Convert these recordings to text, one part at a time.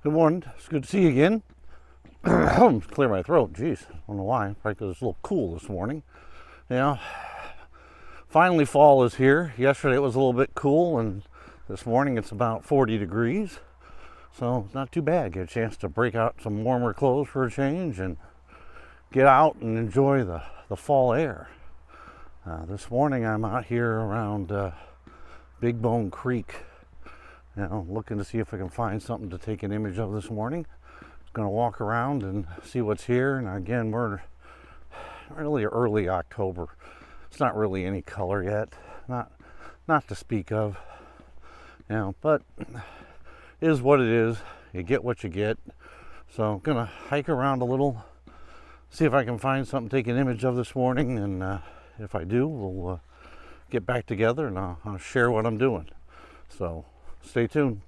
Good morning. It's good to see you again. Clear my throat. Jeez, I don't know why. Probably because it's a little cool this morning. Finally fall is here. Yesterday it was a little bit cool, and this morning it's about 40 degrees. So it's not too bad. Get a chance to break out some warmer clothes for a change and get out and enjoy the fall air. This morning I'm out here around Big Bone Creek, looking to see if I can find something to take an image of this morning. Going to walk around and see what's here. And again, we're really early October. It's not really any color yet, not to speak of, but it is what it is. You get what you get. So I'm gonna hike around a little, see if I can find something to take an image of this morning, and if I do, we'll get back together and I'll share what I'm doing. So stay tuned.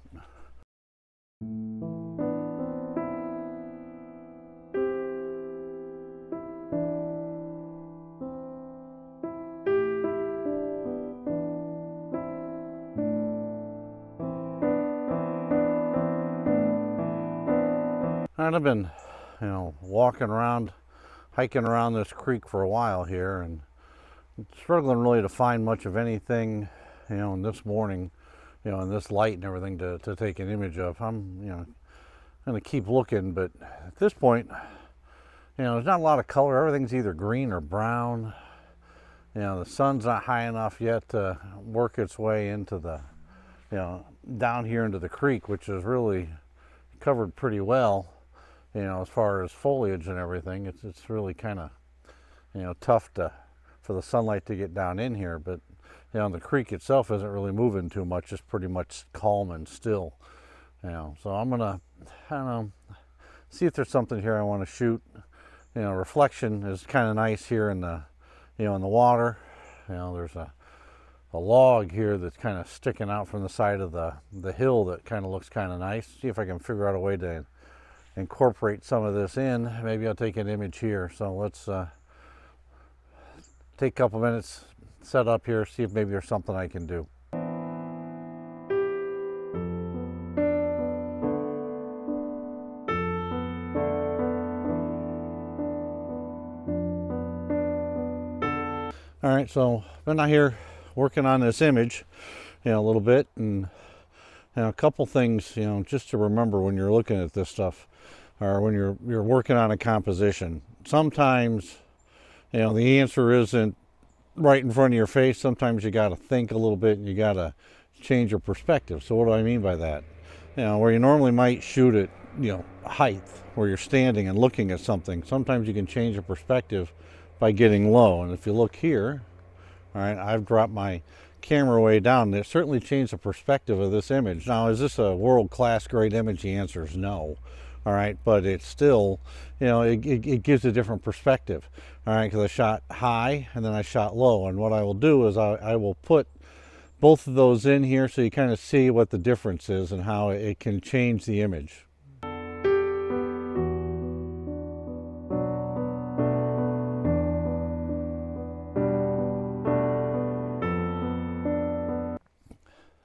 I've been, walking around, hiking around this creek for a while here, and struggling really to find much of anything, in this morning, in this light and everything to take an image of. I'm, going to keep looking, but at this point, there's not a lot of color. Everything's either green or brown. The sun's not high enough yet to work its way into the, down here into the creek, which is really covered pretty well. As far as foliage and everything, it's really kind of, tough for the sunlight to get down in here. But, the creek itself isn't really moving too much. It's pretty much calm and still, So I'm gonna, see if there's something here I want to shoot. Reflection is kind of nice here in the, in the water. There's a log here that's kind of sticking out from the side of the hill that kind of looks kind of nice. See if I can figure out a way to incorporate some of this in. Maybe I'll take an image here. So let's take a couple minutes, set up here, see if maybe there's something I can do. All right, so I've been out here working on this image, a little bit, and a couple things, just to remember when you're looking at this stuff, or when you're working on a composition. Sometimes, the answer isn't right in front of your face. Sometimes you got to think a little bit and you got to change your perspective. So what do I mean by that? Where you normally might shoot at, height, where you're standing and looking at something, sometimes you can change your perspective by getting low. And if you look here, all right, I've dropped my camera way down. It certainly changed the perspective of this image. Now, is this a world-class great image? The answer is no. All right, but it's still, it gives a different perspective. All right, because I shot high and then I shot low. And what I will do is I will put both of those in here so you kind of see what the difference is and how it can change the image.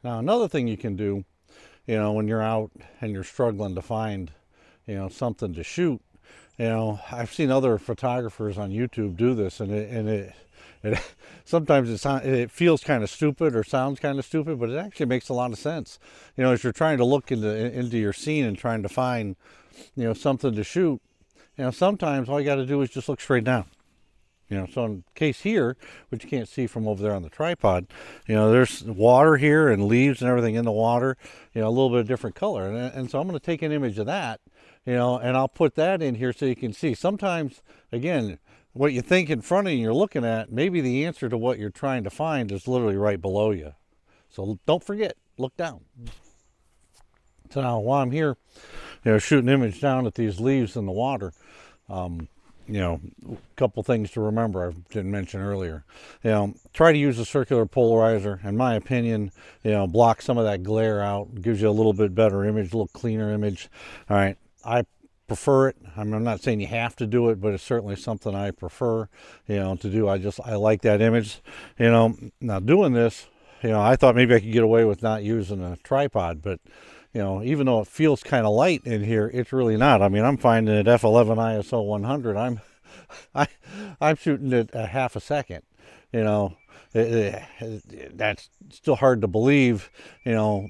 Now, another thing you can do, when you're out and you're struggling to find, something to shoot, I've seen other photographers on YouTube do this, and it sometimes it feels kind of stupid or sounds kind of stupid, but it actually makes a lot of sense. As you're trying to look into your scene and trying to find, something to shoot, sometimes all you got to do is just look straight down. So in case here, which you can't see from over there on the tripod, there's water here and leaves and everything in the water, a little bit of different color. And so I'm going to take an image of that, and I'll put that in here so you can see. Sometimes, again, what you think in front of you you're looking at, maybe the answer to what you're trying to find is literally right below you. So don't forget, look down. So now while I'm here, shooting an image down at these leaves in the water, a couple things to remember I didn't mention earlier. Try to use a circular polarizer. In my opinion, block some of that glare out. Gives you a little bit better image, a little cleaner image. All right, I prefer it. I'm not saying you have to do it, but it's certainly something I prefer, to do. I like that image. Now doing this, I thought maybe I could get away with not using a tripod, but you know, even though it feels kind of light in here, it's really not. I mean, I'm finding at f11 ISO 100, I'm shooting it a half a second. You know, that's still hard to believe, you know,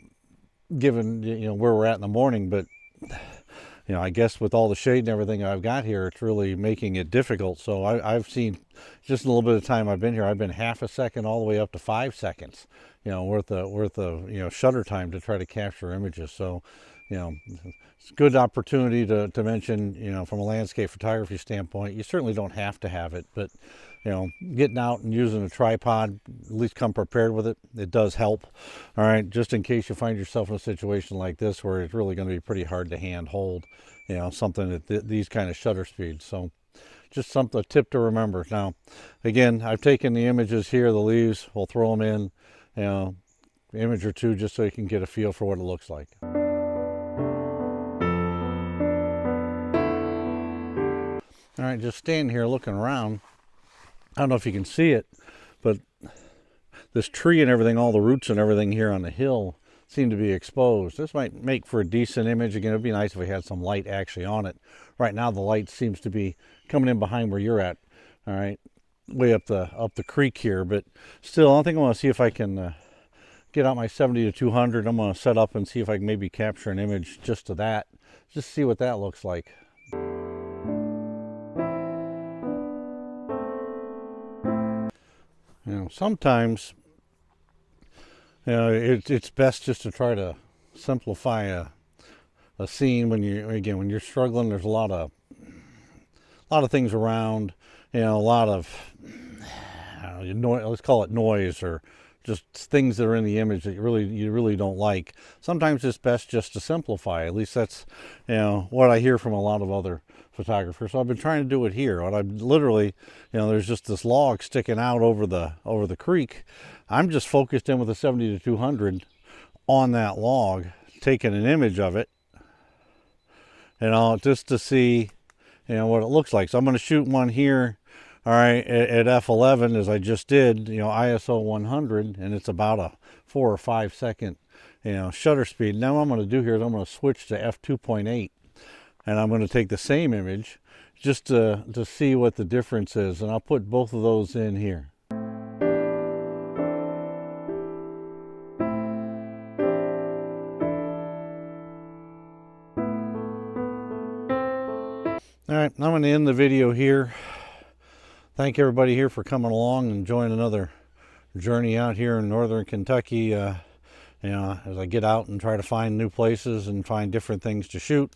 given, you know, where we're at in the morning. But, you know, I guess with all the shade and everything I've got here, it's really making it difficult. So I've seen, just in a little bit of time I've been here, I've been half a second all the way up to 5 seconds, you know, worth of you know, shutter time to try to capture images. So, you know, it's a good opportunity to mention, you know, from a landscape photography standpoint. You certainly don't have to have it, but, you know, getting out and using a tripod, at least come prepared with it, it does help. All right, just in case you find yourself in a situation like this where it's really going to be pretty hard to hand hold, you know, something at these kind of shutter speeds. So just a tip to remember. Now, again, I've taken the images here, the leaves, we'll throw them in, you know, image or two, just so you can get a feel for what it looks like. All right, just standing here looking around. I don't know if you can see it, but this tree and everything, all the roots and everything here on the hill seem to be exposed. This might make for a decent image. Again, it'd be nice if we had some light actually on it. Right now, the light seems to be coming in behind where you're at. All right, way up the creek here, but still, I think I want to see if I can get out my 70 to 200. I'm going to set up and see if I can maybe capture an image just of that, just see what that looks like. You know, sometimes, you know, it's best just to try to simplify a scene when you're struggling. There's a lot of things around, you know, a lot of, I don't know, let's call it noise, or just things that are in the image that you really don't like. Sometimes it's best just to simplify. At least that's, you know, what I hear from a lot of other photographers. So I've been trying to do it here. What I've literally, you know, there's just this log sticking out over the creek. I'm just focused in with a 70 to 200 on that log, taking an image of it, you know, just to see, you know, what it looks like. So I'm going to shoot one here, all right, at f11, as I just did, you know, ISO 100, and it's about a 4 or 5 second, you know, shutter speed. Now what I'm going to do here is I'm going to switch to f2.8, and I'm going to take the same image just to see what the difference is, and I'll put both of those in here. All right, I'm going to end the video here. Thank everybody here for coming along and joining another journey out here in northern Kentucky. You know, as I get out and try to find new places and find different things to shoot.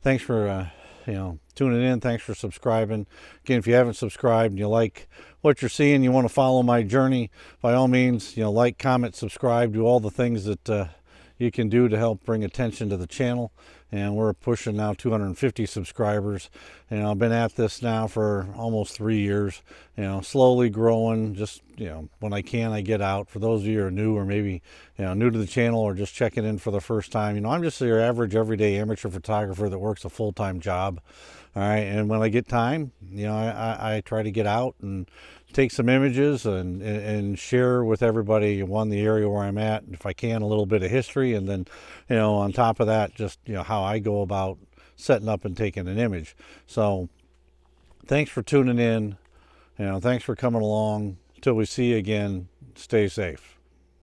Thanks for you know, tuning in. Thanks for subscribing. Again, if you haven't subscribed and you like what you're seeing, you want to follow my journey, by all means, you know, like, comment, subscribe, do all the things that you can do to help bring attention to the channel. And we're pushing now 250 subscribers. And I've been at this now for almost 3 years, you know, slowly growing. Just, you know, when I can, I get out. For those of you who are new, or maybe, you know, new to the channel, or just checking in for the first time, you know, I'm just your average everyday amateur photographer that works a full-time job. All right, and when I get time, you know, I try to get out and take some images and share with everybody, one, the area where I'm at, if I can, a little bit of history, and then, you know, on top of that, just, you know, how I go about setting up and taking an image. So thanks for tuning in, you know, thanks for coming along. Till we see you again, stay safe.